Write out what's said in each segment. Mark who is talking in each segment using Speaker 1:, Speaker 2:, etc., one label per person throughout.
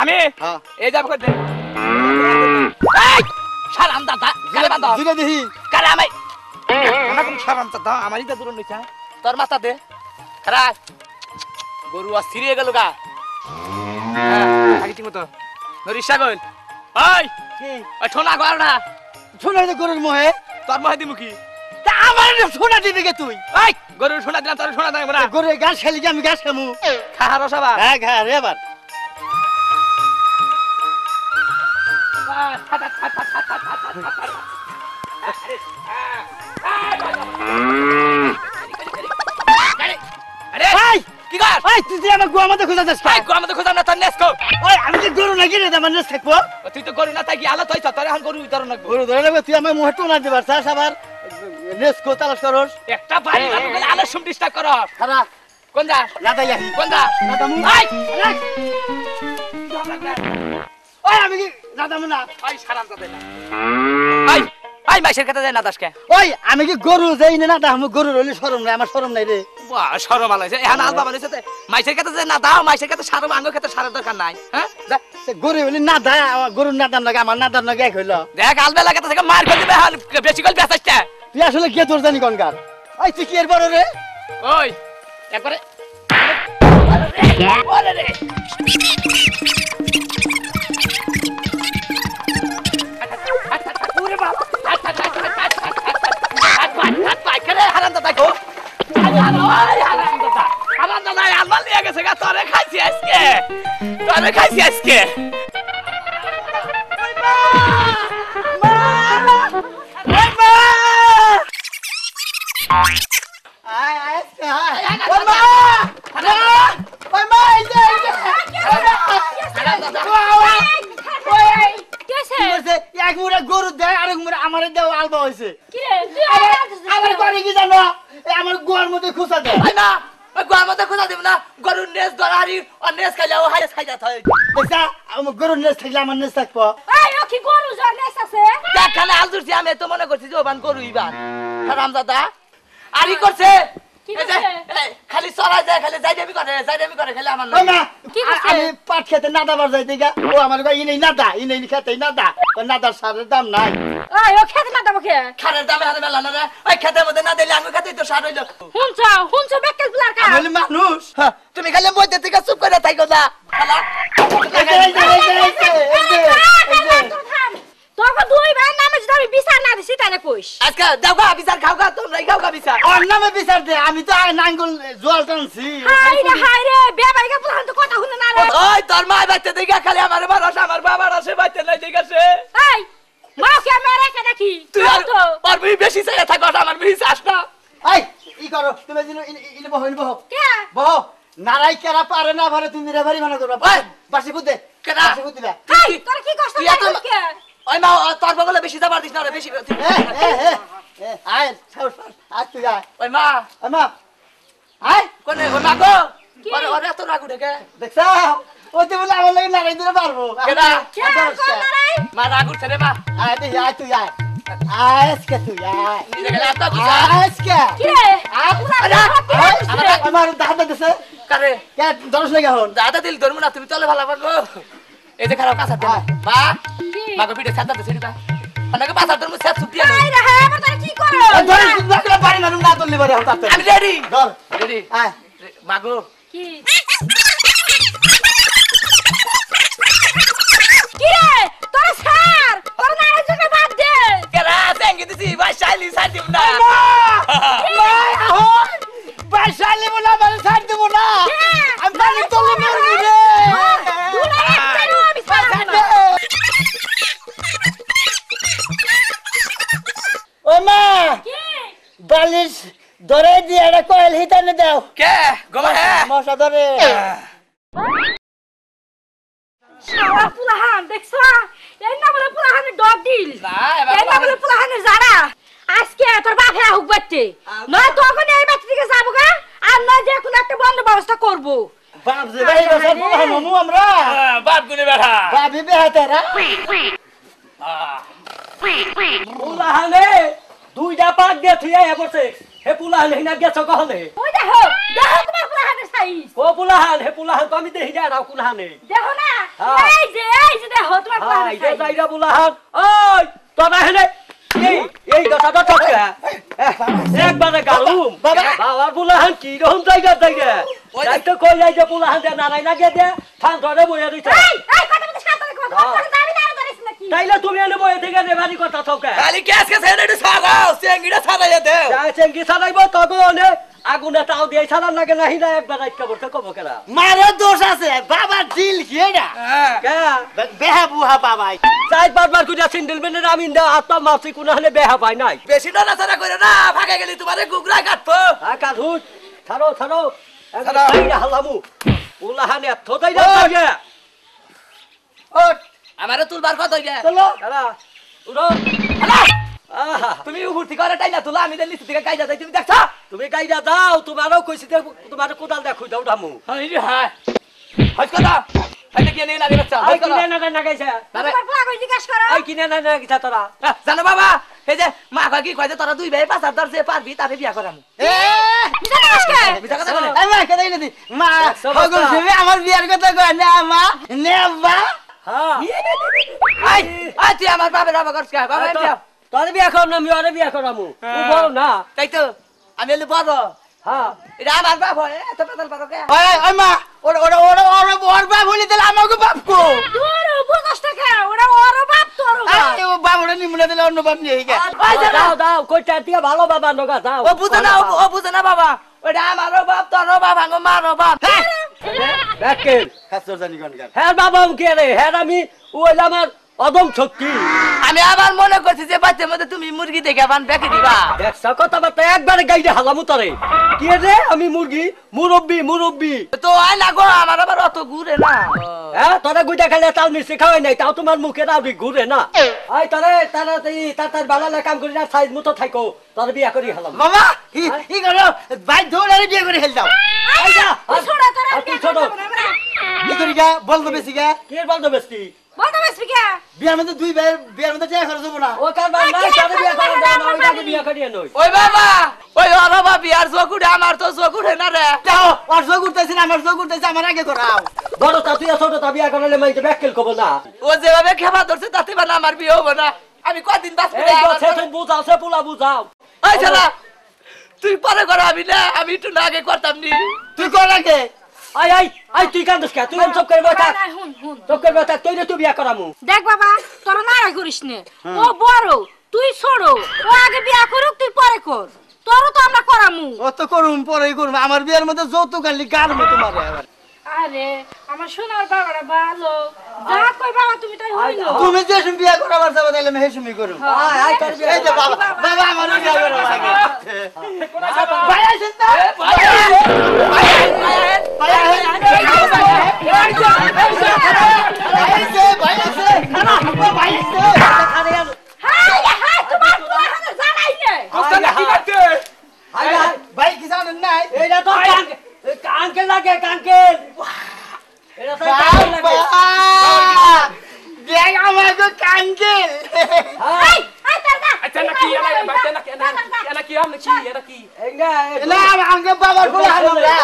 Speaker 1: আমি এই যাব করতে এই সারাম দাদা কারে বাঁধো
Speaker 2: দিলে দেখি
Speaker 1: কারে আমি না কোন সারাম দাদা আমারই তো দূর নিছা তোর মাথা দে খারা গরু আসিরিয়ে গেল গা আগে ঠিক মতো নরিশা গল ওই
Speaker 2: কি
Speaker 1: ওই ঠোনা গর না
Speaker 2: শোনা দে গরুর মোহে
Speaker 1: তোর মহে দিমু কি
Speaker 2: তা আমার শোনা দিবি কে তুই
Speaker 1: এই গরুর ঠোনা দিনা তোর ঠোনা দেব না
Speaker 2: গরুর গাছ খেলি আমি গাছ খামু
Speaker 1: খাহার সবা
Speaker 2: হ্যাঁ খা রে এবার
Speaker 1: আরে
Speaker 2: এই
Speaker 1: কি কর
Speaker 2: এই তুই আমার গোয়া মধ্যে খুঁজা যাস
Speaker 1: এই গো আমাদের খোঁজা না তোর নেসকো
Speaker 2: ওই আমি কি গরু নাকি রে আমার নেস থাকবো
Speaker 1: তুই তো গরু না থাকি আলো তুই তোর এখন গরু তোর না
Speaker 2: গরু ধরে লাগবে তুই আমার মুহে টোনা দিবার চাস আবার নেস কো তালাশ করস
Speaker 1: একটা বাড়ি না গেলে আলো শুম ডিস্টার্ব কর
Speaker 2: খারা
Speaker 1: কোন যা
Speaker 2: না তাই আহি
Speaker 1: কোন যা
Speaker 2: না দামু
Speaker 1: এই
Speaker 2: ওই আমি কি না দামু না
Speaker 1: এই সারাম তো দে না এই এই মাইশের কথা যায় না দাসকে
Speaker 2: ওই আমি কি গরু যাই না দামু গরু হইলে শরম নাই আমার শরম নাই রে
Speaker 1: বাহ শরম আলাইছে এখন আলবা বানাইছে তে মাইশের কথা যায় না দাও মাইশের কথা সারম আঙ্গ কথা সারার দরকার নাই হ্যাঁ যা
Speaker 2: সে গরু হইলে না দা গরু না দাম লাগে আমার না দাম লাগে এক হইলো
Speaker 1: দেখ আলবে লাগাতে থেকে মার করে দিবে হাল বেশি করে বেচাইছে
Speaker 2: তুই আসলে কে তোর জানি কোনকার ওই তুই কি এর বড় রে
Speaker 1: ওই একবারে ওরে রে ওরে বাবা হাত পাই করে হারাম দাদা গো হারাম দাদা আলমাল নিয়ে গেছে গা তোরে খাইছি আজকে
Speaker 2: আয় আয় আয় ওই মা ওই মা এই যে এক মুড়া গরু দেয় আরেক মুড়া আমারে দেও আলবা হইছে
Speaker 3: কি রে তুই
Speaker 2: আমার করে কি জানো আমার গোয়ার মধ্যে খুসা দেয়
Speaker 1: আই না ওই গোয়ার মধ্যে খোঁজা দিব না গরুর নেস দরারি আর নেস খাইলে ও হাইস খাই যাত হয়
Speaker 2: দেখছা আমার গরুর নেস থাকলে আমার নেস থাকবো
Speaker 3: এই ও কি গরু জনেস আছে
Speaker 1: দেখানে আল দুরছি আমি তো মনে করছি যে ওবান গরু ইবান হারাম দাদা আরি করছে
Speaker 3: কি
Speaker 1: এই যে,
Speaker 3: করছে?
Speaker 1: এই, খালি চড়াই যায় খালি যাইডামি করে খালি আমার
Speaker 2: ওই মা
Speaker 3: কি করছে?
Speaker 2: আমি পাট খেতে নাদাবার যাইতে গা ও আমার কই ইনি নাদা ইনি খেতে নাদা ওই নাদার সারের দাম নাই
Speaker 3: এই ও খেতে না দেবো কে
Speaker 1: খারের দামে হাতে মেলা না রে ওই খেতের মধ্যে না দিলে আমি খেতেই তো সার হইল
Speaker 3: হুনছ বেকাল বুলার কা
Speaker 2: আমি হলি মানুষ
Speaker 1: তুমি খালি মধ্যে থেকে চুপ করে থাকো না খালা
Speaker 3: তোকে দুই ভাই নামে যদি আমি বিচার না দিছি তাহলে কইস
Speaker 1: আজকে দাও গা বিচার খাও গা তোমরা খাও গা বিচার
Speaker 2: ওর নামে বিচার দে আমি তো নাঙ্গল জোয়াল টানছি
Speaker 3: হাই রে বেবাইগা বুলান তো কথা শুনে না রে
Speaker 1: ওই তোর মা বাইতে দেখা খালি আমার বারস আমার বাবার আছে বাইতে নাই দেখাছে
Speaker 3: এই মা কে মেরে কে দেখি
Speaker 1: তুই আর বেশি চাই থাকো আমার বেশি চাস না
Speaker 2: এই ই করো তুমি দিন ইনি বহ
Speaker 3: কে
Speaker 2: বহ নারাই কেরা পারে না পারে তুমি রে ভারি মানা করবা
Speaker 1: ওই!
Speaker 2: বাসি বুদে
Speaker 1: কেডা?
Speaker 2: বাসি বুদিলা
Speaker 3: এই তোর কি কষ্ট
Speaker 1: তুই এত-
Speaker 3: লাগে কে
Speaker 1: ওই মা তোর বগলে বেশি যাবার দিস না রে বেশি
Speaker 2: আয় সাউস আজ তুই আয়
Speaker 1: ওই মা
Speaker 2: আমা আয়
Speaker 1: কোনে ওই মা গো
Speaker 3: কি?
Speaker 1: ওরে এত রাগ উঠে কে
Speaker 2: দেখছা ওই তো বলে আমার লাগে নারাই দিতে পারবো
Speaker 1: কেডা?
Speaker 3: কে কোন নারাই
Speaker 1: মা রাগ উঠছে রে মা
Speaker 2: আয় দেখি আয় তুই আয় আজকে তুই আয়
Speaker 1: এই দেখলে এত গুছা
Speaker 2: আজকে
Speaker 3: কি রে
Speaker 2: আমার দাদা দিছে
Speaker 1: কারে
Speaker 2: কে দরস লাগে হন
Speaker 1: দাদা দিল ধরমু না তুমি চলে ভালো পারবো এই যে খারাপ কাছে মা
Speaker 3: কি?
Speaker 1: মা গো পিঠে সাদা দিছে দিবা অনেকে পাছার ধরমু সেট সুটিয়া
Speaker 3: এই রে হ্যাঁ আমার তোর কি করো
Speaker 2: ধরে লাগলে পারি না না তুললি পারে হঠাৎ
Speaker 1: আমি রেডি
Speaker 2: ধর
Speaker 1: রেডি
Speaker 2: আয়
Speaker 1: মা গো
Speaker 3: কি কি রে তোর স্যার তোর নারাই জন্য বাদ দে
Speaker 1: কেরা তেঙ্গি দিছি ভাই শাইলি সাই দিব না
Speaker 2: বাসালি বলা মানে ছাড় দেব না আমি পানি তুললি মরবি রে
Speaker 3: দুলা একটাও আমি ছাড়ব না
Speaker 2: ও মা
Speaker 3: কি
Speaker 2: বালিশ ধরে দিয়ে একটা কয়েল হিটানে দাও
Speaker 1: কে গোমা হ্যাঁ
Speaker 2: মশা ধরে
Speaker 3: শালা পুলাহান দেখছো এই না বলে পুলাহানের ডগ দিল
Speaker 1: না এবার
Speaker 3: এই না বলে পুলাহানের জারা আজকে তোর বাপ হ্যাঁ হুক বাচ্চে নয় তখন এই বাচ্চা দিকে যাবো গা আর নয় যে কোনো একটা বন্ধ ব্যবস্থা করবো
Speaker 2: বাপ যে ভাই বসা পোলা মামু আমরা
Speaker 1: বাপ গুনে বেড়া
Speaker 2: বাবি বেহাতেরা
Speaker 1: উলাহানে
Speaker 4: দুইটা পাক দিয়ে থুইয়া এবছে হে পুলাহান হিনা গেছ কহনে
Speaker 3: ওই দেখো দেখো তোমার পুরাহানের সাইজ
Speaker 4: ও পুলাহান হে পুলাহান তো আমি দেখি যা রাও কুলাহানে
Speaker 3: দেখো না
Speaker 4: হ্যাঁ।
Speaker 3: এই যে দেখো তোমার
Speaker 4: হাই
Speaker 3: পুরাহানের
Speaker 4: দে
Speaker 3: সাইজ
Speaker 4: যাইরা পুলাহান ওই তোরা হেনে এই কথাটা চটকে একবারে গালুম বাবা পুলাহান কি রকম জায়গা জায়গা যাইতো কই যাই যে পুলাহান দে নারাই না গে দে থান ধরে বইয়া দিছ
Speaker 3: এই কথা বলতে শান্ত রেখো তোমার দাবি না ধরিস নাকি
Speaker 4: তাইলে তুমি এনে বইয়া থেকে নেবারি কথা চকে
Speaker 1: খালি গ্যাস গ্যাস এনে সারাও চেঙ্গিটা সারাইয়া দেও
Speaker 4: যা চেঙ্গি ছাড়াইব তগনে আগুনে তাও দিয়ে ছাড়ার লাগে না হিনা একবার আইকা বলতে কব কেরা
Speaker 2: মারো দোষ আছে বাবা দিল খেয়েডা
Speaker 1: হ্যাঁ
Speaker 4: কে
Speaker 2: বেহা বুহা বাবাই
Speaker 4: চাই বারবার কুজা সিন্ডেল মেনে আমি দা আত্মা মাছি কোন হলে বেহা পাই নাই
Speaker 1: বেশি নড়াচড়া করে না ভাগে গেলি তোমারে গুগরা কাটবো
Speaker 4: কাধুত ছাড়ো ছাড়ো
Speaker 1: ছাড়ো।
Speaker 4: ছাড়ো হালামু উলাহানে থতাই দাও লাগে
Speaker 1: ওঠ আমারে তুলবার কত হইয়া
Speaker 4: চলো দাঁড়া উড়ো আহা
Speaker 1: তুমি উপর থেকে আরে টাইলা তুলা আমি দিল্লি থেকে কাইজা যাই তুমি দেখছো
Speaker 4: তুমি গাইডা যাও তোমারও কইছি তোমার কোদাল দেখুই দাও দামু
Speaker 1: হাই রে হাই হাই কথা হাই কি নেই লাগে বাচ্চা
Speaker 4: আই
Speaker 1: হাই কথা
Speaker 4: কিনে না না গাইছা
Speaker 3: তোমার পুরা কই জিজ্ঞাসা করো
Speaker 4: আই কিনে না না গিছা তোরা
Speaker 1: জানো বাবা এই যে মা কয় কি কয় যে তোরা দুই ভাই পাঁচ হাত ধরছে পারবি তারে বিয়া করামু
Speaker 2: এ
Speaker 3: মিছা জিজ্ঞাসা কে
Speaker 1: মিছা কথা বলে
Speaker 2: এই মা কেদাই নদি মা
Speaker 4: সমস্যা।
Speaker 2: হগল তুমি আমার বিয়ার কথা কয় না মা নেবা
Speaker 4: হ্যাঁ
Speaker 1: আই আই তুই আমার বাবার বাবা করছ বাবা বিয়া
Speaker 4: তোর বিয়া কর না আমি ওরে বিয়া করামু ও বল না
Speaker 1: তাই তো আমি এলে বড়
Speaker 4: হ্যাঁ
Speaker 1: এটা আমার বাপ হয় এত পেতাল পারো কে
Speaker 2: ওই ওই মা ওর ওর ওর ওর ওর বাপ হইলে তাহলে আমাকে বাপ কো
Speaker 3: তোর বুঝছ টাকা ওরা ওর বাপ তোর বাপ
Speaker 2: ও বাপ ওরে নিমুনা দিলে অন্য বাপ নিয়ে গেছে
Speaker 4: দাও দাও কইটা দিয়া ভালো বাবা নগা দাও
Speaker 1: ও বুঝে না ও বুঝে না বাবা ওটা আমারও বাপ তোরও বাপ আঙ্গো মারও বাপ
Speaker 4: দেখেন
Speaker 2: খাসর জানি কোন গান
Speaker 4: হ্যাঁ বাবা কে রে হ্যাঁ আমি ওই আমার অদম শক্তি
Speaker 1: আমি আবার মনে করছি যে বাচ্চার মধ্যে তুমি মুরগি দেখে বান বেঁকে দিবা
Speaker 4: দেখছ কথাবার্তা একবারে গাইডে হালামু তরে কি রে আমি মুরগি মুরব্বি মুরব্বি
Speaker 1: তো আই না গো আমার আবার অত ঘুরে না
Speaker 4: হ্যাঁ তোরা গুইটা খেলে তাল মিশে খাওয়াই নাই তাও তোমার মুখে দাও ঘুরে না আই তারে তারা তার বালালে কাম করি না সাইজ মতো থাকো তোর বিয়া করি হালাম
Speaker 2: বাবা ই করো ভাই ধরে বিয়ে করে হেল দাও
Speaker 4: আই যা
Speaker 3: ছোড়া তোরা
Speaker 4: আর তুই ছোট
Speaker 2: ই করি গা বল তো বেশি গা
Speaker 4: কি বলতো বেশি
Speaker 3: বলতে বেশি কে
Speaker 2: বিয়ার মধ্যে দুই ভাই বিয়ার মধ্যে টাকা খরচ হবো না
Speaker 4: ও কার বাবা নাই তারে বিয়া করে দাও না ওইটাকে বিয়া করিয়ে নই
Speaker 1: ওই বাবা ওই ওর বাবা বিয়ার চকুড়ে আমার তো চকুড়ে না রে
Speaker 2: যাও আর জো করতেছি না আমার জো করতেছি আমার আগে করাও
Speaker 4: বড় তা তুই ছোট তা বিয়া করলে মাইকে ব্যাককেল কব না
Speaker 1: ও যেভাবে খেপা ধরছে তাতে মানে আমার বিয়ে হবো না আমি কদিন বাঁচবো
Speaker 4: এই গছে তুই বুঝাও সে পোলা বুঝাও
Speaker 1: ওই শালা তুই পরে করো আমি না আমি একটু না আগে করতাম নি
Speaker 2: তুই কর আগে
Speaker 4: আই আই আই তুই কান্দস কে তুই চুপ করে বসা
Speaker 3: হুন হুন
Speaker 4: চুপ করে বসা তুই না তুই বিয়া করামু
Speaker 3: দেখ বাবা তোরা নারাই করিস নে ও বড় তুই ছোট ও আগে বিয়া করুক তুই পরে কর তোরও তো আমরা করামু
Speaker 2: অত করুম পরেই করুম আমার বিয়ার মধ্যে যৌতুক আনলি গার মতো মারে আবার
Speaker 3: আরে আমার সোনার বাবারা ভালো যা কই বাবা তুমি তাই হইলো
Speaker 2: তুমি যে সময় বিয়া করাবার যাবে তাহলে আমি হেসুমি করুম
Speaker 4: আয় আয় কর বিয়া
Speaker 2: এই যে বাবা বাবা আমার বিয়া করা লাগে ভাই আসেন না ভাই আইছে ভাই আইছে খানা ভাই আইছে
Speaker 3: হাই হাই তোমার পুরানো জানাই নে
Speaker 4: আয় আয়
Speaker 2: ভাই কি জানেন নাই
Speaker 4: এইটা তো কাঙ্কেল লাগে কাঙ্কেল এটা তো কাঙ্কেল লাগে
Speaker 2: দেখ আমাকে কাঙ্কেল
Speaker 3: হাই হাই দাদা
Speaker 1: আচ্ছা নাকি নাকি নাকি
Speaker 4: এঙ্গা
Speaker 2: না আমাকে বাবার বলে হালো না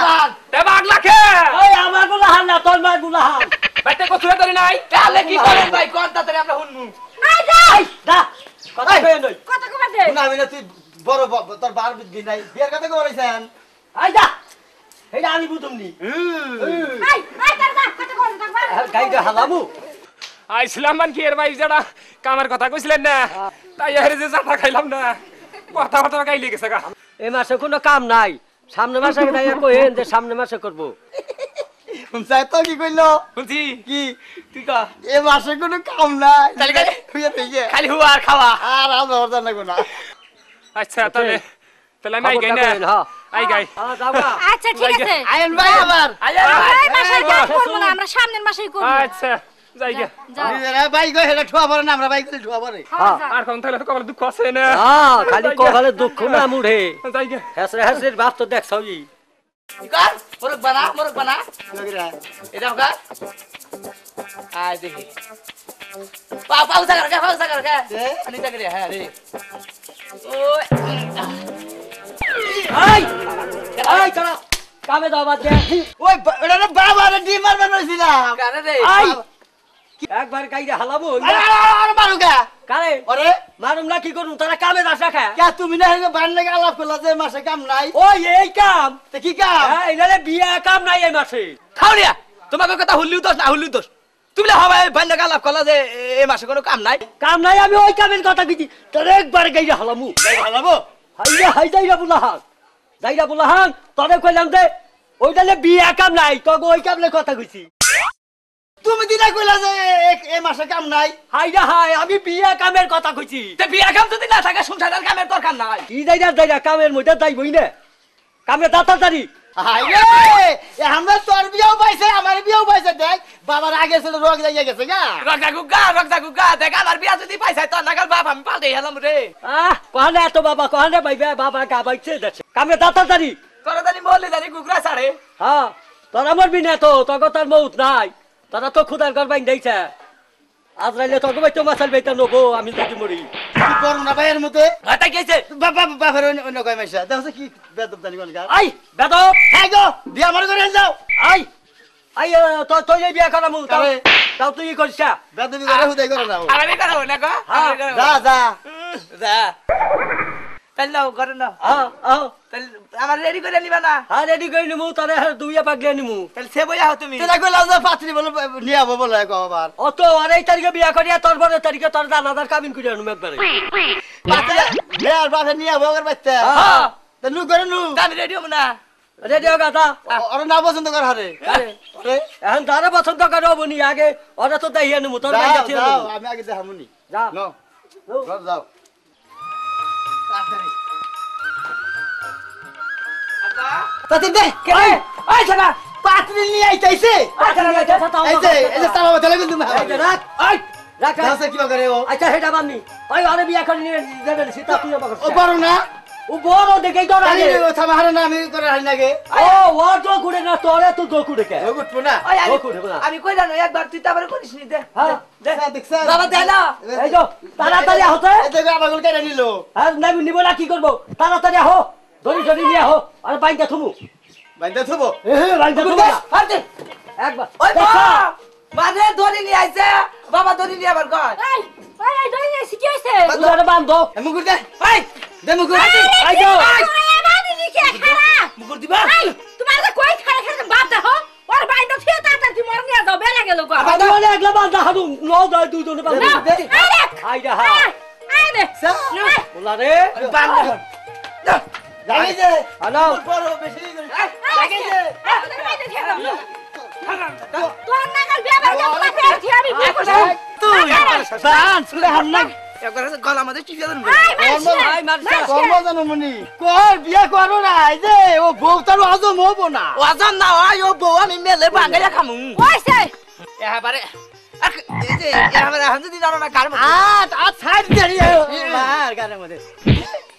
Speaker 1: দেবাগ লাখে
Speaker 4: ওই আমার গুলা হান না তোর মার গুলা হান
Speaker 1: বাইতে কো ছুঁয়ে ধরি নাই তাহলে কি করেন ভাই কোন তাতে আমরা হুনমু
Speaker 3: আই যা
Speaker 4: দা কথা কই নই
Speaker 3: কত কমা দে
Speaker 2: না আমি না তুই বড় তোর বার বিদ্যি নাই বিয়ার কথা কইছেন
Speaker 4: আই দা এইটা আমি বুঝুমনি
Speaker 3: হাই হাই দাদা কত কমা দে
Speaker 4: গাইতে হালামু
Speaker 5: আইছিলাম মান কি এর ভাই যারা কামের কথা কইছিলেন না তাই আরে যে জাটা খাইলাম না কথা গাইলে গেছে গা
Speaker 4: এই মাসে কোনো কাম নাই সামনে মাসে দাইয়া কইেন যে সামনে মাসে করব
Speaker 2: শুনছাই তো কি কইলো
Speaker 1: শুনছি
Speaker 2: কি
Speaker 1: তুই কা
Speaker 2: এ মাসে কোনো কাম নাই
Speaker 1: তাহলে খালি
Speaker 2: হইয়া থেকে
Speaker 1: খালি হুয়া আর খাওয়া
Speaker 2: আর আজ হরদার না কোনা
Speaker 5: আচ্ছা তাহলে আমি আই গাই না
Speaker 4: হ্যাঁ
Speaker 5: আই গাই
Speaker 4: হ্যাঁ যাবা
Speaker 3: আচ্ছা ঠিক আছে
Speaker 2: আইন ভাই আবার
Speaker 3: এই মাসে যা করব না আমরা সামনের মাসেই করব
Speaker 5: আচ্ছা যাই গে
Speaker 3: যা
Speaker 2: নিজেরা ভাই গো হেলা ঠুয়া পড়ে না আমরা ভাই গলে ঠুয়া পড়ে
Speaker 3: হ্যাঁ যা
Speaker 5: আর কোন তাহলে তো কবল দুঃখ আছে না
Speaker 4: হ্যাঁ খালি কপালে দুঃখ না মুড়ে
Speaker 5: যাই গে
Speaker 4: হেসরে হেসরে বাপ তো দেখছই
Speaker 1: কার মোরক বানা
Speaker 2: লগিরা
Speaker 1: এটা হোক আই দেখি পাউসা কর কে
Speaker 2: এ?
Speaker 1: আনি জাগরে হ্যাঁ রে
Speaker 4: এই এই তোরা কামে যাও বাদ দে
Speaker 2: ওই এটা না বাবারে ডিম মারবার হইছিলাম
Speaker 1: কারে রে
Speaker 4: এই একবার গাইরে হালাবো
Speaker 2: আরে মারুগা
Speaker 4: কারে
Speaker 2: আরে
Speaker 4: মারুম না কি করুম তোরা কামে যাস রাখা
Speaker 2: কে তুমি না হেগে বান লাগে আলাপ করলা যে মাসে কাম নাই
Speaker 4: ওই এই কাম
Speaker 2: তে কি কাম
Speaker 4: হ্যাঁ এনারে বিয়া কাম নাই এই মাসে
Speaker 1: খাওড়িয়া তোমাকে কথা হুল্লিও দোষ না হুল্লিও দোষ তুমি হবাই ভান্ডা গালাপ কলা যে এই মাসে কোনো কাম নাই
Speaker 4: কাম নাই আমি ওই কামের কথা কইছি তোর একবার গাইরে হালামু
Speaker 2: হালাবো
Speaker 4: হাইরে হাই যাইরা বুলাহান তোরে কইলাম যে ওইটালে বিয়া কাম নাই তোকে ওই কামলে কথা কইছি
Speaker 2: তুমি দিনা কইলা যে এই মাসে কাম নাই
Speaker 4: হাইরা হাই আমি বিয়া কামের কথা কইছি
Speaker 1: তে বিয়া কাম যদি না থাকে সংসারের কামের দরকার নাই
Speaker 4: কি যাইরা কামের মধ্যে যাইবই না কামে তাড়াতাড়ি
Speaker 2: হাই রে এ আমরা তোর বিয়াও পাইছে আমার বিয়াও পাইছে দেখ বাবার আগে ছিল রোগ লাগিয়ে গেছে গা
Speaker 1: রক্তা গুগা দেখ আমার বিয়া যদি পাইছাই তো নাগাল বাপ আমি পাল্টে হেলাম রে
Speaker 4: কহানে এত কহানে পাইবে বাবা গা বাইছে যাচ্ছে কামে তাড়াতাড়ি
Speaker 1: তোরা জানি বললে জানি গুগরা ছাড়ে
Speaker 4: হ্যাঁ তোরা মরবি না তো তোকে তার মৌত নাই তোরা তো খুদার ঘর বাইন দিয়েছে আজ রাইলে তোকে বাইতো মাসাল বেতা নেবো আমি যদি মরি
Speaker 2: কি করব না ভাইয়ের মতে
Speaker 1: তাই গেছে
Speaker 2: বাবা বাবার অন্য কয় মাইসা দেখছ কি বেদব জানি কোন গা
Speaker 4: আই বেদব
Speaker 2: হাই গো বিয়া আমার করে যাও
Speaker 4: আই আই তো তুই বিয়া করামু তাও
Speaker 2: আরে।
Speaker 4: তাও তুই করিস
Speaker 2: বেদবি করে হুদাই করে না
Speaker 1: আমি করো না গো
Speaker 2: যা যা
Speaker 1: যা তাহলে নাও করে নাও তাহলে আমার রেডি করে নিবা না
Speaker 4: হ্যাঁ রেডি করে নিমু তোরে দুইয়া পাগলে নিমু
Speaker 1: তাহলে সে বইয়া হও তুমি
Speaker 2: তুই কইলা যে পাত্রী বলে নিয়ে আবো বলে কো আবার
Speaker 4: অত আর এই তারিখে বিয়া করিয়া তোর বড় তারিখে তোর দানাদার কাবিন করিয়া আনুম একবারে
Speaker 2: পাত্রী মেয়ের বাপে নিয়ে আবো আগের বাইতে
Speaker 4: হ্যাঁ
Speaker 2: তে নু করে নু
Speaker 1: আমি রেডি হব না
Speaker 4: রেডি হোক আতা
Speaker 2: ওর না পছন্দ কর হারে আরে
Speaker 4: এখন তারা পছন্দ করে হবনি আগে ওরা তো দেখিয়ে নিমু তোর
Speaker 2: যাও
Speaker 4: বাইরে ছিল
Speaker 2: যাও আমি আগে দেখামুনি
Speaker 4: যা
Speaker 2: নো যাও তাতে দে কে
Speaker 1: ওই ছাড়া
Speaker 2: পাত্রী নিয়ে আইতাইছে এই যে তালা বতলে কিন্তু তুমি
Speaker 4: রাখ
Speaker 1: ওই
Speaker 4: রাখ
Speaker 2: দাসে কি করে ও
Speaker 4: আচ্ছা হেটা বামনি ওই আরে বিয়া করে নিয়ে যাবে সীতা তুই আমাকে
Speaker 2: ও পারো না
Speaker 4: ও বড় দেখেই তো
Speaker 2: তাই
Speaker 4: আগে
Speaker 2: কথা মারে না আমি করে হাই লাগে
Speaker 4: ও ও তো কুড়ে না তোরে তো দো কুড়ে কে
Speaker 2: ও গুটবো না
Speaker 1: ওই
Speaker 4: ও কুড়ে না
Speaker 1: আমি কই জানো একবার তুই তারপরে করিস নি দে
Speaker 4: হ্যাঁ
Speaker 2: দেখছ
Speaker 1: বাবা দে না
Speaker 4: এই তো তাড়াতাড়ি হতে
Speaker 2: এই দেখো আবাগুল কেটে নিল
Speaker 4: আর নিব না কি করব তাড়াতাড়ি হো ধরি ধরি নিয়ে হো আর বাইন্দা থুমু
Speaker 2: বাইন্দা থবো
Speaker 4: বাইন্দা থুমু
Speaker 1: আর দে
Speaker 4: একবার
Speaker 1: ওই বাবা মানে ধরে নিয়ে আইছে বাবা ধরে নিয়ে আবার কয়
Speaker 3: এই এই দই নিয়ে কি হইছে
Speaker 4: তুই বান্ধ
Speaker 2: মুকুর দে
Speaker 1: ওই
Speaker 2: দে মুকুর
Speaker 4: আই যাও
Speaker 3: এই বাদি দিকে খারাপ
Speaker 1: মুকুর দিবা
Speaker 3: এই তোমার তো কই খারে খারে বাপ দেখো ওর বাইন্দা থিয়ে তাড়াতাড়ি মর নিয়ে যাও বেলা গেল গো
Speaker 4: আমি বলে একলা বান্ধা হাদু নো দাই দুজনে বান্ধা আই যা হা
Speaker 3: আই দে
Speaker 4: বলা রে
Speaker 1: বান্ধা
Speaker 2: যাই যে
Speaker 4: আনো
Speaker 2: বড় বেশি করে
Speaker 3: তোর নাগাল বিয়া বাড়ি তোমার ফের থিয়ে আমি বিয়ে করব
Speaker 2: তুই জান শুলে হাম না
Speaker 1: একবার গলা মধ্যে টিপে ধরুন
Speaker 4: আই মারছা
Speaker 2: কর্ম জানো মনি কই বিয়া করো না এই যে ও বউ তার হজম হবো না
Speaker 1: ও আজান না ওই ও বউ আমি মেলে বাঙ্গাইয়া খামু
Speaker 3: কইছে
Speaker 1: এবারে এই যে এবারে হান যদি জানো না কার মধ্যে
Speaker 2: আ ছাড় দেরি মার গানের মধ্যে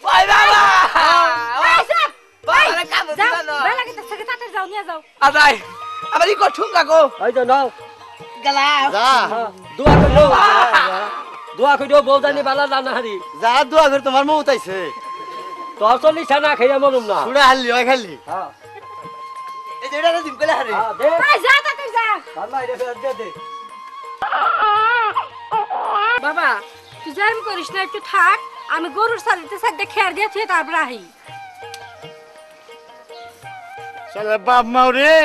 Speaker 1: ওই বাবা
Speaker 3: কইছে
Speaker 1: বাবা কাম
Speaker 3: যাও
Speaker 1: দিবা না
Speaker 3: বেলা গেছে থেকে তাড়াতাড়ি যাও নিয়ে যাও
Speaker 1: আজাই আবার ই কর ঠুঙ্গা গো
Speaker 4: আই তো নাও
Speaker 1: গলা
Speaker 2: যা
Speaker 4: দোয়া কইলো দোয়া কইলো বউদানি বালা জানা হারি
Speaker 2: যা দোয়া করে তোমার মৌ তাইছে
Speaker 4: তোর তো নিশানা খাইয়া মরুম না
Speaker 2: ছুড়া হারলি ওই খালি
Speaker 4: হ্যাঁ
Speaker 1: এই যে এটা দিম কইলা হারে
Speaker 4: দে
Speaker 3: এই যা তাড়াতাড়ি যা
Speaker 4: আল্লাহ রে দে দে
Speaker 3: বাবা তুই যাই করিস না একটু থাক আমি গরুর সালিতে সাইডে খেয়ার দিয়ে থুয়ে তারপর আহি
Speaker 2: শালা বাপ মাও রে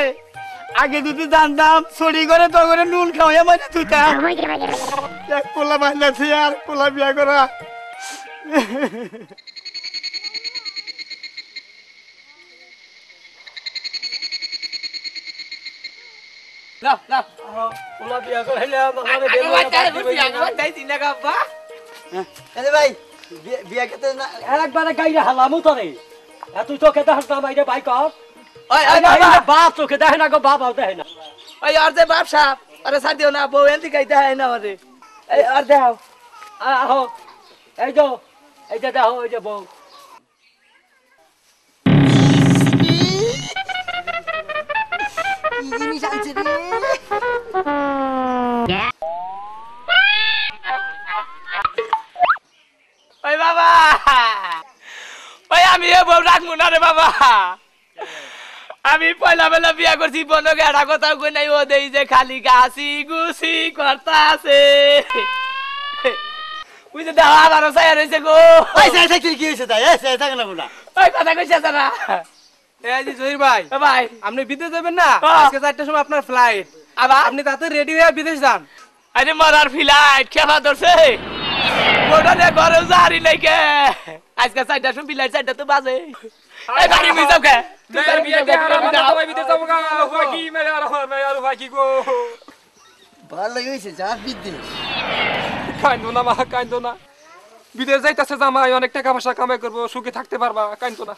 Speaker 2: আগে যদি জানতাম ছড়ি করে তো করে নুন খাওয়া মানে তুইতাম এক পোলা বান্ধাছি আর পোলা বিয়া করা
Speaker 1: না না
Speaker 4: পোলা বিয়া করাইলে আমারে
Speaker 1: আগে
Speaker 4: বেলা
Speaker 1: বাচ্চারে বুঝি আগে বাচ্চাই চিন্তা কাব্বা
Speaker 2: আরে ভাই বিয়া খেতে না
Speaker 4: একবারে গাইরে হালামু তোরে তুই তো খেতে হাসতাম আইরে ভাই কর
Speaker 1: ওই
Speaker 4: আই
Speaker 1: ওই বাবা
Speaker 4: বাপ তো খেতে না গো বাপ আউতে না
Speaker 1: ওই আর যে বাপ সাহেব আরে সাথ দিও না বউ এন্তি কইতে হয় না ওরে এই আর দাও
Speaker 4: আহো এই যে দেখো এই যে বউ
Speaker 1: জিনিস আনছে রে ওই বাবা বউ রাখবো না রে বাবা আমি পয়লা বেলা বিয়া করছি বনকে একটা কথা কই নাই ও দেই যে খালি গাছি গুছি করতা আছে ওই যে দাও আবারও ছায়া রয়েছে গো
Speaker 2: এই সাই সাই কি হইছে তাই এই সাই থাকে না বুনা
Speaker 1: ওই কথা কইছে না
Speaker 6: এই যে জহির ভাই
Speaker 1: ভাই
Speaker 6: আপনি বিদেশ যাবেন না
Speaker 1: হ্যাঁ।
Speaker 6: আজকে 4টার সময় আপনার ফ্লাইট
Speaker 1: আবার
Speaker 6: আপনি তাতে রেডি হয়ে বিদেশ যান
Speaker 1: আরে মরার ফ্লাইট খেলা ধরছে ওটাতে ঘরে যারি নাই কে আজকে 4টার সময় ফ্লাইট 4টা তো বাজে এই বাড়ি মিস যাও কে
Speaker 5: মেয়ের বিয়েতে হারাম না সবাই বিদেশ যাবো গা উপায় কি মেরে আর উপায় কি গো
Speaker 2: ভালো হইছে যা বিদেশ
Speaker 5: কান্দো না মা কান্দো না বিদেশ যাইতাছে জামাই অনেক টাকা পয়সা কামাই করবো সুখে থাকতে পারবা কান্দো না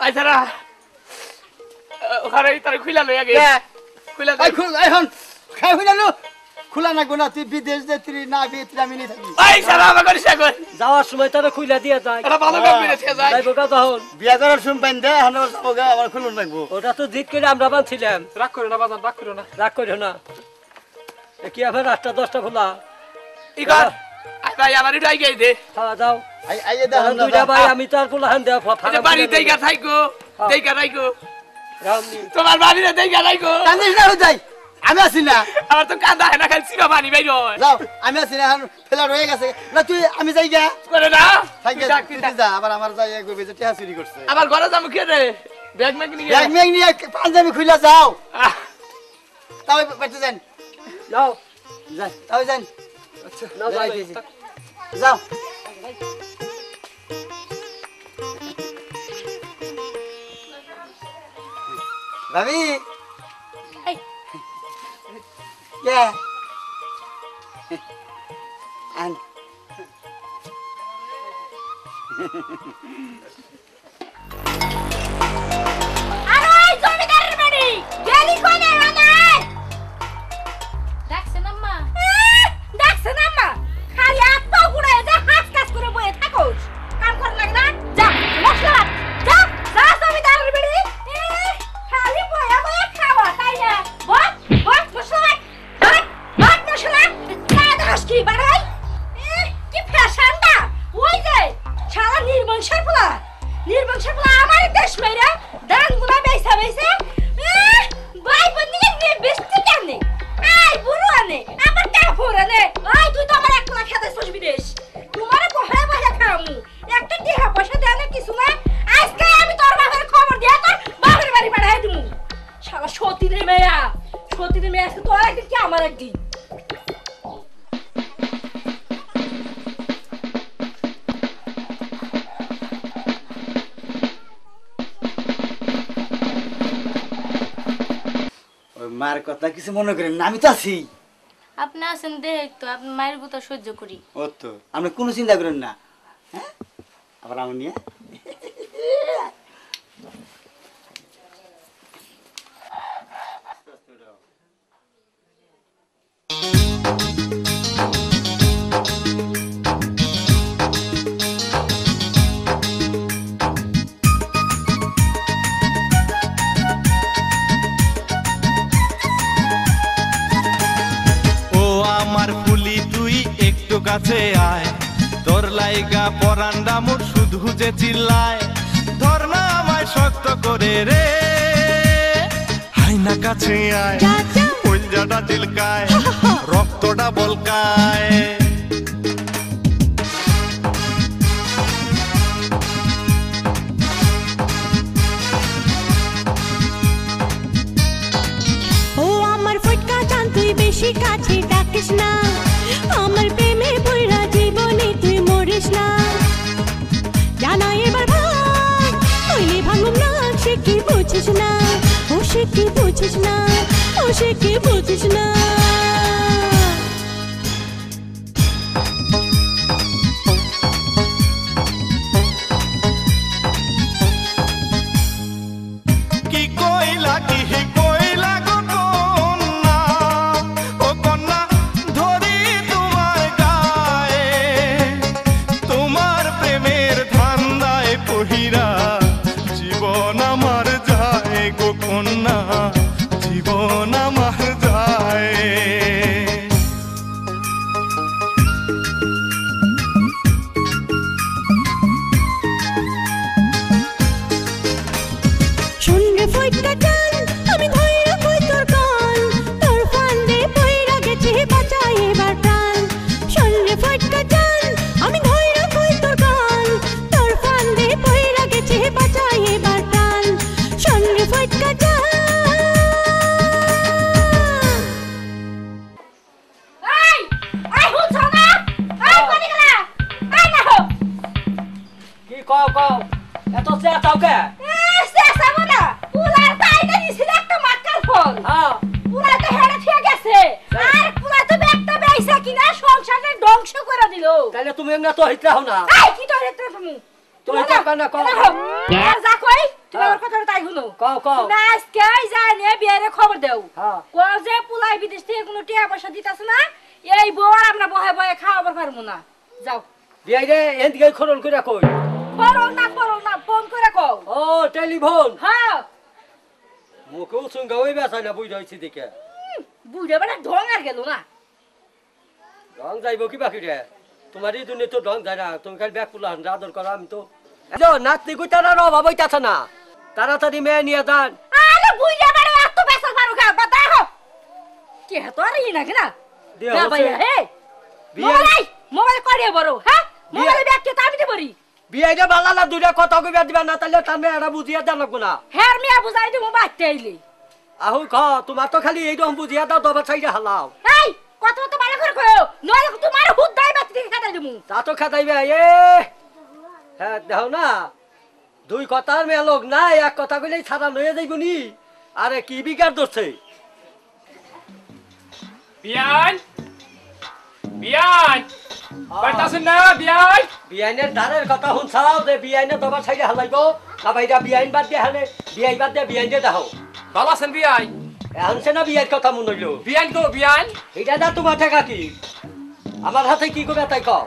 Speaker 1: আইছারা ওখানে তার খুইলা লই আগে খুইলা
Speaker 2: এই খুল এখন খাই হইলো খোলা না গোনা তুই বিদেশ যে তুই না বিয়ে তুই আমি নি থাকি
Speaker 1: এই সারা আমাকে করিস কই
Speaker 4: যাওয়ার সময় তারা খুইলা দিয়ে যায়
Speaker 1: এটা ভালো কাম করে থেকে যায়
Speaker 4: যাইবো গা তখন
Speaker 2: বিয়া করার শুন পাইন দে এখন যাবো আবার খুলুন লাগবো
Speaker 4: ওটা তো জিত করে আমরা বানছিলাম
Speaker 5: রাগ করো না বাজান রাগ করো না
Speaker 4: রাগ করিও না এ কি আবার 8টা 10টা খোলা
Speaker 1: ইগর আই ভাই আমার উঠাই গই দে
Speaker 4: খাওয়া দাও
Speaker 2: আই আই দে
Speaker 4: তখন দুইটা ভাই আমি তো আর পোলাহান দেওয়া
Speaker 1: এটা বাড়ি দেইগা থাইকো দেইগা রাইকো
Speaker 4: রামনি
Speaker 1: তোমার বাড়িতে দেইগা রাইকো
Speaker 2: কান্দিস না যাই আমি আছি না
Speaker 1: আমার তো কান্দা হয় না খালি সিবা পানি বাইর হয়
Speaker 2: যাও আমি আছি না এখন ফেলা রয়ে গেছে না তুই আমি যাই গা
Speaker 1: করে না
Speaker 2: থাকি তুই যা আবার আমার যাই কইবে যে টিয়া চুরি করছে
Speaker 1: আবার ঘরে যাবো কে রে ব্যাগ ম্যাগ নিয়ে
Speaker 2: ব্যাগ ম্যাগ নিয়ে পাঞ্জাবি খুলে যাও তাও বেঁচে যান
Speaker 4: যাও
Speaker 2: যাই তাও যান
Speaker 4: নাও যাই
Speaker 2: যাও ভাবি
Speaker 3: এই।
Speaker 2: কে আন
Speaker 3: আরে ওই জমিদারের বাড়ি গেলি কোনে বানাই ডাকছেন আম্মা ডাকছেন আম্মা খালি আত্মা গুড়ায় যে হাস কাজ করে বয়ে থাকোস কাম কর লাগে না যা মশলা যা যা জমিদারের বাড়ি খালি বয়া বয়া খাওয়া তাই না বল বল মশলা বল বল মশলা যা দাস কি বাড়াই কি ফ্যাশনটা ওই যে শালা নির্বংশের পোলা আমার দেশ মেরা দান গুলা বেসা বেসা ভাই বন্ধু নে বেস্তি কেনে আই বুড়ো আনে আমার কাপড় আনে আই তুই তো আমার একলা খেতে বসবি দেশ তোমার বহরা বহরা খামু একটা টিহা পয়সা দেয় না কিছু না আজকে আমি তোর বাবার খবর দিয়া তোর বাবার বাড়ি পাঠাই দিমু শালা সতীনের মেয়া আজকে তোর একদিন কি আমার একদিন
Speaker 2: মার কথা কিছু মনে করেন না আমি তো আছি
Speaker 7: আপনি আছেন দেখ তো আপনি মায়ের কথা সহ্য করি
Speaker 2: ও তো আপনি কোনো চিন্তা করেন না হ্যাঁ আবার আমি নিয়ে
Speaker 8: কাছে আয় তোর লাইগা পরান্ডা মোর শুধু যে চিল্লায় ধর না আমায় শক্ত করে রে হাই না কাছে আয় কলজাটা চিলকায় রক্তটা বলকায়
Speaker 9: ও আমার ফটকা চান তুই বেশি কাছে ডাকিস না আমার প্রেমে পড়া জীবনে তুই মরিস না জানা এবার ভাই তুই ভাঙুম না সে কি বুঝিস না ও সে কি বুঝিস না ও সে কি বুঝিস না
Speaker 8: জীবন আমার যায়
Speaker 4: কও কও এত চেঁচাও কে
Speaker 3: চেঁচাবো না পুলার বাইরে দিছিল একটা মাকাল ফল
Speaker 4: হ্যাঁ
Speaker 3: পুলা তো হেরে ঠিক গেছে আর পুলা তো একটা বেইসা কিনা সংসারে ধ্বংস করে দিল
Speaker 4: তাহলে তুমি না তো হইতে হও না
Speaker 3: এই কি তো রেতে তুমি
Speaker 4: তুই তো কানা কও
Speaker 3: আর যা কই তুমি আমার কথা তাই শুনো
Speaker 4: কও কও
Speaker 3: তুমি আজকে জানে বিয়ের খবর দেও
Speaker 4: হ্যাঁ
Speaker 3: কোন যে পুলাই বিদেশ থেকে কোনো টাকা পয়সা দিতাছ না এই বউ আর আমরা বহে বহে খাওয়াবার পারবো না যাও
Speaker 4: বিয়াই রে এদিকে খরল করে কই
Speaker 3: করো না ফোন করে কও
Speaker 4: ও টেলিফোন
Speaker 3: হ্যাঁ
Speaker 4: মুখে উচুঙ্গা ওই বেসাই না বুঝ হইছি দেখে
Speaker 3: বুঝে বেটা ঢং আর গেল না
Speaker 4: ঢং যাইব কি বাকি রে তোমারই দুনিয়া তো ঢং যায় না তুমি খালি ব্যাগ পুলা আদর করো আমি তো যো নাতনি কইতারা র বাবাই তাছ না তাড়াতাড়ি মেয়ে নিয়ে যান
Speaker 3: আরে বুঝে বেটা এত বেসাল পারো গা বাতা হো কি হতো আর ই না কেনা
Speaker 4: দিয়ে
Speaker 3: না ভাই হে মোবাইল করে বড় হ্যাঁ মোবাইল ব্যাগকে তো আমি দিবরি
Speaker 4: বিয়াই রে বালা না দুইটা কথা কইবা দিবা না তাহলে তার মেয়েরা বুঝিয়া দেন লাগবো না
Speaker 3: হ্যাঁ মিয়া বুঝাই দিব বাইতে আইলি
Speaker 4: আহু খ তোমার তো খালি এই রকম বুঝিয়া দাও দবা ছাইরা হালাও
Speaker 3: এই কত তো ভালো করে কও নয় তোমার হুদ্দাই বাতি থেকে খাতাই দিমু
Speaker 4: তা তো খাতাইবে এ হ্যাঁ দেখো না দুই কথার মেয়ে লোক না এক কথা কইলেই ছাড়া লয়ে যাইবনি আরে কি বিকার ধরছে
Speaker 5: বিয়ান বিয়ান পাইতাছেন না বিয়ান
Speaker 4: বিয়াইনের ধারের কথা শুনছাও যে বিয়াইনে দবা ছাইরা হালাইব না ভাইরা বিয়াইন বাদ দিয়ে হালে বিয়াই বাদ দিয়ে বিয়াইন দিয়ে দাও
Speaker 5: ভালো আছেন বিয়াই
Speaker 4: আনছে না বিয়াইর কথা মনে হইল
Speaker 5: বিয়ান গো বিয়ান
Speaker 4: এটা না তোমার টাকা কি আমার হাতে কি করবে তাই কও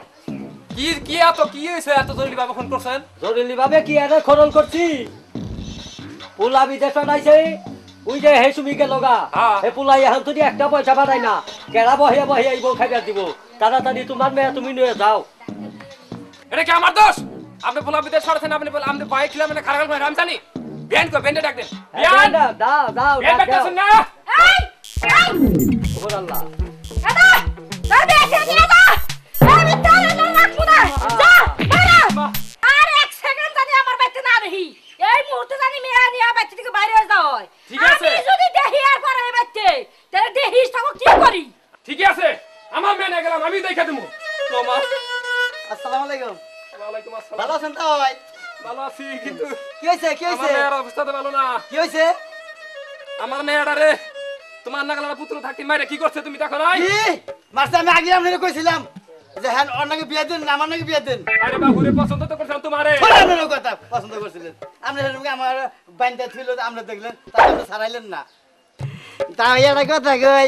Speaker 5: কি কি এত কি হইছে এত জরুরি ভাবে ফোন করছেন
Speaker 4: জরুরি ভাবে কি আরে খরল করছি পোলা বিদেশ আইছে ওই যে হে সুমি গেল গা হে পোলাই এখন যদি একটা পয়সা বাড়াই না কেরা বহিয়া বহিয়া আইব খাইবার দিব তাড়াতাড়ি তোমার মেয়ে তুমি নিয়ে যাও
Speaker 5: এটা কি আমার দোষ আপনি পোলা বিদেশ সরছেন আপনি বলে আমি বাইক ছিলাম না খারাপ আমি জানি বিয়ান কো বেন্ডে ডাক দেন বিয়ান
Speaker 4: দাও দাও
Speaker 5: বিয়ান পাইতাছেন না
Speaker 3: এই
Speaker 4: সুবহানাল্লাহ
Speaker 3: দাদা দাদা এসে দিনা দা আমি তারে না রাখবো না যা বাড়া আর এক সেকেন্ড জানি আমার বাইতে না রহি এই মুহূর্তে জানি মেয়া নিয়া বাইতে থেকে বাইরে যাও হয়
Speaker 5: ঠিক আছে।
Speaker 3: আমি যদি দেহি আর পরে বাইতে তাহলে দেহিস থাকো কি করি
Speaker 5: ঠিক আছে আমার মেনে গেলাম আমি দেখা দেবো তোমার
Speaker 2: আসসালামু আলাইকুম
Speaker 5: ওয়ালাইকুম আসসালাম
Speaker 2: ভালো আছেন তো ভাই
Speaker 5: ভালো আছি কিন্তু
Speaker 2: কি হইছে
Speaker 5: আমার মেয়ের অবস্থা তো ভালো না
Speaker 2: কি হইছে
Speaker 5: আমার মেয়েটা রে তোমার নাগালা পুত্র থাকতে মাইরে কি করছে তুমি দেখো নাই
Speaker 2: কি মারছে আমি আগে আপনাকে কইছিলাম যে হ্যাঁ ওর নাকি বিয়ে দেন না আমার নাকি বিয়ে দেন
Speaker 5: আরে বাবুরে পছন্দ তো করছিলাম তোমারে
Speaker 2: আপনার কথা পছন্দ করছিলেন আপনি সেরকম আমার বাইন্দা ছিল আমরা দেখলেন তাই আপনি ছাড়াইলেন না তাও একটা কথা কই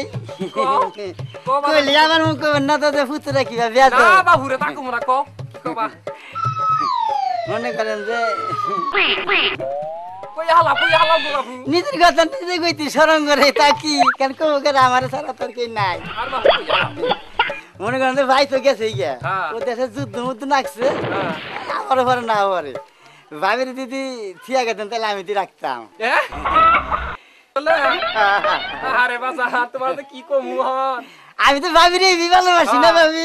Speaker 2: কইলি আমার মুখ না তো যে পুত্রে কিবা বিয়া
Speaker 5: না বাবুরে তাকু মোরা কো কি কবা
Speaker 2: মনে করেন যে
Speaker 5: কই হালা গো বাবু
Speaker 2: নিজের কথা নিজে কইতি শরম করে তা কি কেন কো করে আমার সারা তোর কই নাই
Speaker 5: আর বাবু কই হালা
Speaker 2: মনে করেন যে ভাই তো গেছে গিয়া
Speaker 5: হ্যাঁ।
Speaker 2: ও দেশে যুদ্ধ মুদ্ধ নাকছে
Speaker 5: হ্যাঁ।
Speaker 2: আমার পরে না পরে ভাবির দিদি থিয়া গেতেন তাহলে আমি দি রাখতাম
Speaker 5: এ বলে আরে বাসা তোমার তো কি কমু হন
Speaker 2: আমি তো ভাবিরে ভালোবাসি না ভাবি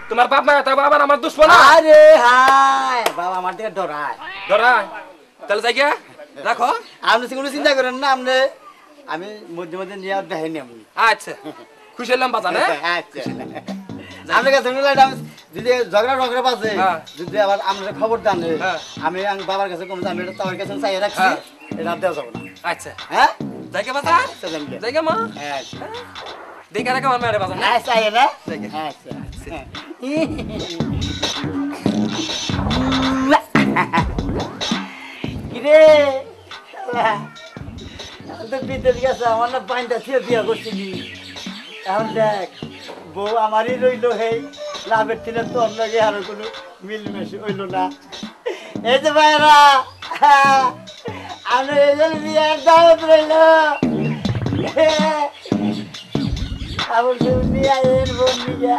Speaker 5: তোমার বাপ মা তা বাবা আমার দুশ্মন
Speaker 2: আরে হাই বাবা আমার দিকে ডরায়
Speaker 5: ধরা তাহলে যাই গিয়া রাখো
Speaker 2: আপনি কোনো চিন্তা করেন না আপনি আমি মধ্যে মধ্যে নিয়ে দেখাইনি আমি
Speaker 5: আচ্ছা খুশি হলাম বাজা না
Speaker 2: আচ্ছা আপনার কাছে যদি ঝগড়া টগড়া বাজে
Speaker 5: হ্যাঁ।
Speaker 2: যদি আবার আপনার খবর দেন
Speaker 5: হ্যাঁ।
Speaker 2: আমি বাবার কাছে কম আমি এটা তোমার কাছে চাই রাখছি
Speaker 5: হ্যাঁ।
Speaker 2: এটা দেওয়া যাবে না
Speaker 5: আচ্ছা
Speaker 2: হ্যাঁ
Speaker 5: যাই গিয়া বাজা
Speaker 2: চলেন গে।
Speaker 5: যাই গিয়া মা
Speaker 2: আচ্ছা
Speaker 5: দেখে রাখো আমার মেয়ের বাজা না
Speaker 2: হ্যাঁ চাই না
Speaker 5: দেখে।
Speaker 2: আচ্ছা কিরে তো বিদেশ গেছে আমার না বাইন্দা ছিল বিয়া করছিলি এখন দেখ বউ আমারই রইলো হেই লাভের ছিল তোর লগে আর কোনো মিলমেশে হইলো না এই যে ভাইরা আমরা এই যে বিয়ার দাওয়াত রইলো আবার নিয়ে আয়ের বোন নিয়ে